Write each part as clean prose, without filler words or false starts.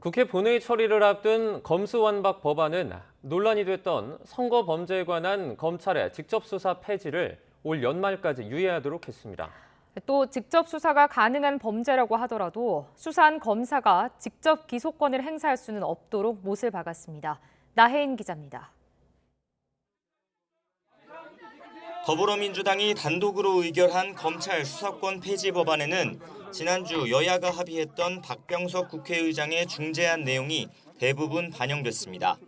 국회 본회의 처리를 앞둔 검수완박 법안은 논란이 됐던 선거 범죄에 관한 검찰의 직접 수사 폐지를 올 연말까지 유예하도록 했습니다. 또 직접 수사가 가능한 범죄라고 하더라도 수사한 검사가 직접 기소권을 행사할 수는 없도록 못을 박았습니다. 나혜인 기자입니다. 더불어민주당이 단독으로 의결한 검찰 수사권 폐지 법안에는 지난주 여야가 합의했던 박병석 국회의장의 중재안 내용이 대부분 반영됐습니다.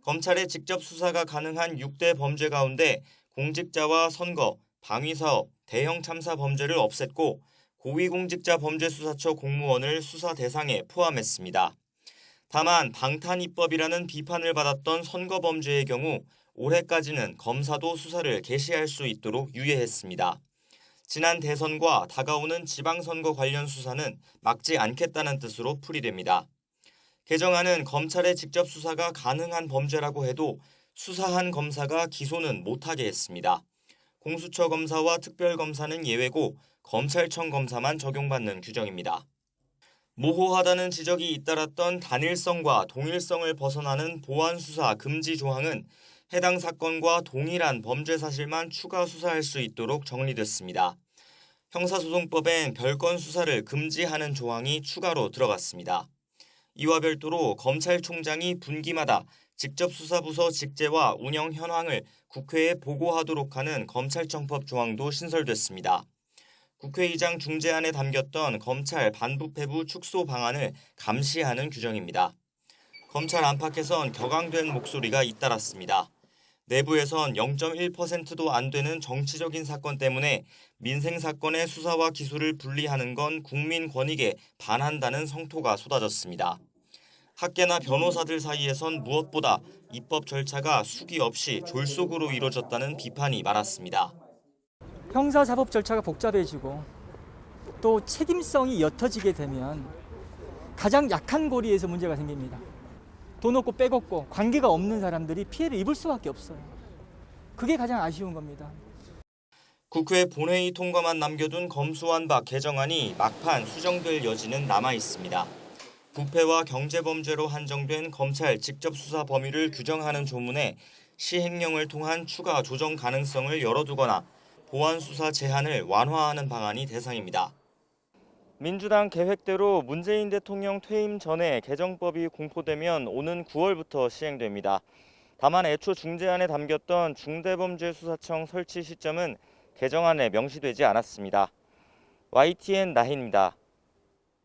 검찰의 직접 수사가 가능한 6대 범죄 가운데 공직자와 선거, 방위사업, 대형 참사 범죄를 없앴고 고위공직자범죄수사처 공무원을 수사 대상에 포함했습니다. 다만 방탄입법이라는 비판을 받았던 선거 범죄의 경우 올해까지는 검사도 수사를 개시할 수 있도록 유예했습니다. 지난 대선과 다가오는 지방선거 관련 수사는 막지 않겠다는 뜻으로 풀이됩니다. 개정안은 검찰의 직접 수사가 가능한 범죄라고 해도 수사한 검사가 기소는 못하게 했습니다. 공수처 검사와 특별검사는 예외고 검찰청 검사만 적용받는 규정입니다. 모호하다는 지적이 잇따랐던 단일성과 동일성을 벗어나는 보안수사 금지 조항은 해당 사건과 동일한 범죄 사실만 추가 수사할 수 있도록 정리됐습니다. 형사소송법엔 별건 수사를 금지하는 조항이 추가로 들어갔습니다. 이와 별도로 검찰총장이 분기마다 직접수사부서 직제와 운영 현황을 국회에 보고하도록 하는 검찰청법 조항도 신설됐습니다. 국회의장 중재안에 담겼던 검찰 반부패부 축소 방안을 감시하는 규정입니다. 검찰 안팎에선 격앙된 목소리가 잇따랐습니다. 내부에선 0.1%도 안 되는 정치적인 사건 때문에 민생 사건의 수사와 기소를 분리하는 건 국민 권익에 반한다는 성토가 쏟아졌습니다. 학계나 변호사들 사이에선 무엇보다 입법 절차가 수기 없이 졸속으로 이뤄졌다는 비판이 많았습니다. 형사사법 절차가 복잡해지고 또 책임성이 옅어지게 되면 가장 약한 고리에서 문제가 생깁니다. 돈 없고 빼먹고 관계가 없는 사람들이 피해를 입을 수밖에 없어요. 그게 가장 아쉬운 겁니다. 국회 본회의 통과만 남겨둔 검수완박 개정안이 막판 수정될 여지는 남아 있습니다. 부패와 경제범죄로 한정된 검찰 직접 수사 범위를 규정하는 조문에 시행령을 통한 추가 조정 가능성을 열어두거나 보안수사 제한을 완화하는 방안이 대상입니다. 민주당 계획대로 문재인 대통령 퇴임 전에 개정법이 공포되면 오는 9월부터 시행됩니다. 다만 애초 중재안에 담겼던 중대범죄수사청 설치 시점은 개정안에 명시되지 않았습니다. YTN 나희입니다.